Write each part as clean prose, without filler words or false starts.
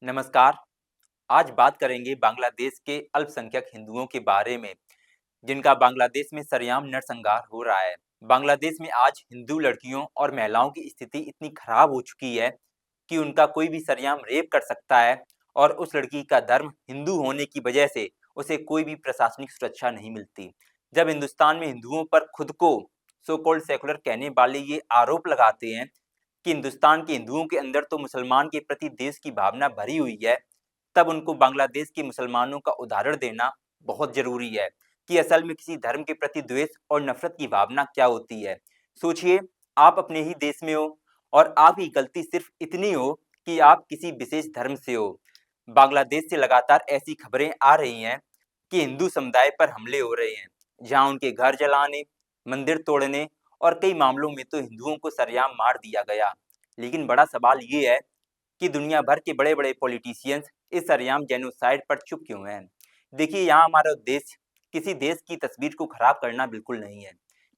नमस्कार। आज बात करेंगे बांग्लादेश के अल्पसंख्यक हिंदुओं के बारे में, जिनका बांग्लादेश में सरेआम नरसंहार हो रहा है। बांग्लादेश में आज हिंदू लड़कियों और महिलाओं की स्थिति इतनी खराब हो चुकी है कि उनका कोई भी सरेआम रेप कर सकता है और उस लड़की का धर्म हिंदू होने की वजह से उसे कोई भी प्रशासनिक सुरक्षा नहीं मिलती। जब हिंदुस्तान में हिंदुओं पर खुद को सो कॉल्ड सेकुलर कहने वाले ये आरोप लगाते हैं कि हिंदुस्तान के हिंदुओं के अंदर तो मुसलमान के प्रति देश की भावना भरी हुई है, तब उनको बांग्लादेश के मुसलमानों का उदाहरण देना बहुत जरूरी है कि असल में किसी धर्म के प्रति द्वेष और नफरत की भावना क्या होती है। सोचिए, आप अपने ही देश में हो और आपकी गलती सिर्फ इतनी हो कि आप किसी विशेष धर्म से हो। बांग्लादेश से लगातार ऐसी खबरें आ रही हैं कि हिंदू समुदाय पर हमले हो रहे हैं, जहां उनके घर जलाने, मंदिर तोड़ने और कई मामलों में तो हिंदुओं को सरेआम मार दिया गया। लेकिन बड़ा सवाल ये है कि दुनिया भर के बड़े-बड़े पॉलिटिशियंस इस सरेआम जेनोसाइड पर चुप क्यों हैं? देखिए, यहाँ हमारा उद्देश्य किसी देश की तस्वीर को खराब करना बिल्कुल नहीं है।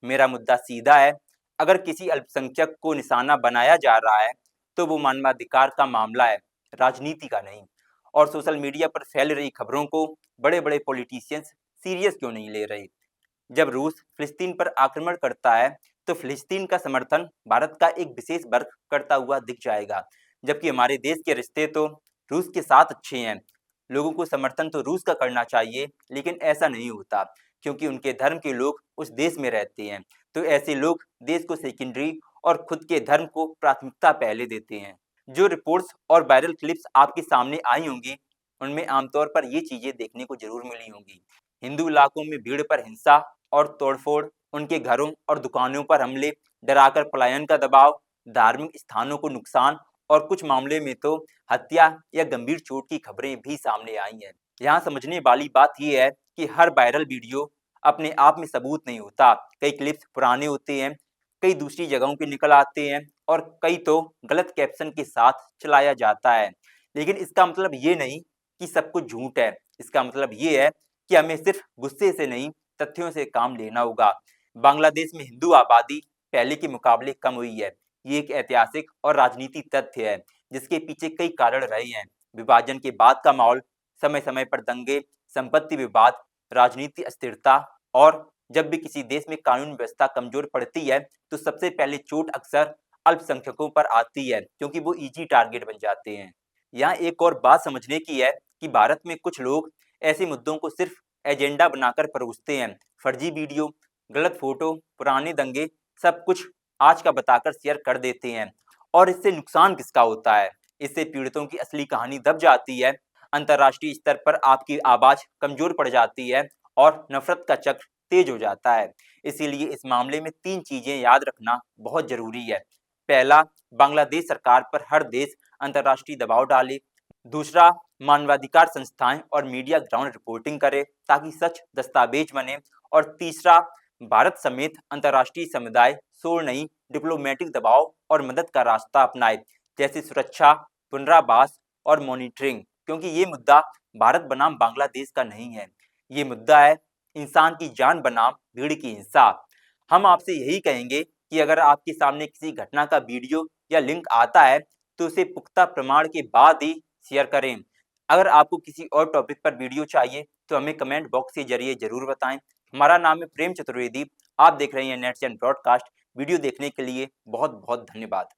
मेरा मुद्दा सीधा है, अगर किसी अल्पसंख्यक को निशाना बनाया जा रहा है, तो वो मानवाधिकार का मामला है, राजनीति का नहीं। और सोशल मीडिया पर फैल रही खबरों को बड़े-बड़े पॉलिटिशियंस सीरियस क्यों नहीं ले रहे? जब रूस फिलिस्तीन पर आक्रमण करता है, तो फिलिस्तीन का समर्थन भारत का एक विशेष वर्ग करता हुआ दिख जाएगा, जबकि हमारे देश के रिश्ते तो रूस के साथ अच्छे हैं। लोगों को समर्थन तो रूस का करना चाहिए, लेकिन ऐसा नहीं होता, क्योंकि उनके धर्म के लोग उस देश में रहते हैं। तो ऐसे लोग देश को सेकेंडरी और खुद के धर्म को प्राथमिकता पहले देते हैं। जो रिपोर्ट्स और वायरल क्लिप्स आपके सामने आई होंगी, उनमें आमतौर पर ये चीजें देखने को जरूर मिली होंगी। हिंदू इलाकों में भीड़ पर हिंसा और तोड़फोड़, उनके घरों और दुकानों पर हमले, डराकर पलायन का दबाव, धार्मिक स्थानों को नुकसान और कुछ मामले में तो हत्या या गंभीर चोट की खबरें भी सामने आई हैं। यहाँ समझने वाली बात यह है कि हर वायरल वीडियो अपने आप में सबूत नहीं होता। कई क्लिप्स पुराने होते हैं, कई दूसरी जगहों के निकल आते हैं और कई तो गलत कैप्शन के साथ चलाया जाता है। लेकिन इसका मतलब ये नहीं कि सब कुछ झूठ है। इसका मतलब ये है कि हमें सिर्फ गुस्से से नहीं, तथ्यों से काम लेना होगा। बांग्लादेश में हिंदू आबादी पहले के मुकाबले कम हुई है। ये एक ऐतिहासिक और राजनीतिक तथ्य है, जिसके पीछे कई कारण रहे हैं। विभाजन के बाद का माहौल, समय समय पर दंगे, संपत्ति विवाद, राजनीति अस्थिरता, और जब भी किसी देश में कानून व्यवस्था कमजोर पड़ती है, तो सबसे पहले चोट अक्सर अल्पसंख्यकों पर आती है, क्योंकि वो इजी टारगेट बन जाते हैं। यहाँ एक और बात समझने की है कि भारत में कुछ लोग ऐसे मुद्दों को सिर्फ एजेंडा बनाकर परोसते हैं। फर्जी वीडियो, गलत फोटो, पुराने दंगे, सब कुछ आज का बताकर शेयर कर देते हैं। और इससे नुकसान किसका होता है? इससे पीड़ितों की असली कहानी दब जाती है, अंतर्राष्ट्रीय स्तर पर आपकी आवाज कमजोर पड़ जाती है और नफरत का चक्र तेज हो जाता है। इसीलिए इस मामले में 3 चीजें याद रखना बहुत जरूरी है। पहला, बांग्लादेश सरकार पर हर देश अंतर्राष्ट्रीय दबाव डाले। दूसरा, मानवाधिकार संस्थाएं और मीडिया ग्राउंड रिपोर्टिंग करे ताकि सच दस्तावेज बने। और तीसरा, भारत समेत अंतर्राष्ट्रीय समुदाय शोर नहीं, डिप्लोमेटिक दबाव और मदद का रास्ता अपनाए, जैसे सुरक्षा, पुनरावास और मॉनिटरिंग। क्योंकि ये मुद्दा भारत बनाम बांग्लादेश का नहीं है, ये मुद्दा है इंसान की जान बनाम भीड़ की हिंसा। हम आपसे यही कहेंगे कि अगर आपके सामने किसी घटना का वीडियो या लिंक आता है, तो उसे पुख्ता प्रमाण के बाद ही शेयर करें। अगर आपको किसी और टॉपिक पर वीडियो चाहिए, तो हमें कमेंट बॉक्स के जरिए जरूर बताएं। हमारा नाम है प्रेम चतुर्वेदी। आप देख रहे हैं नेट्स एंड ब्रॉडकास्ट। वीडियो देखने के लिए बहुत बहुत धन्यवाद।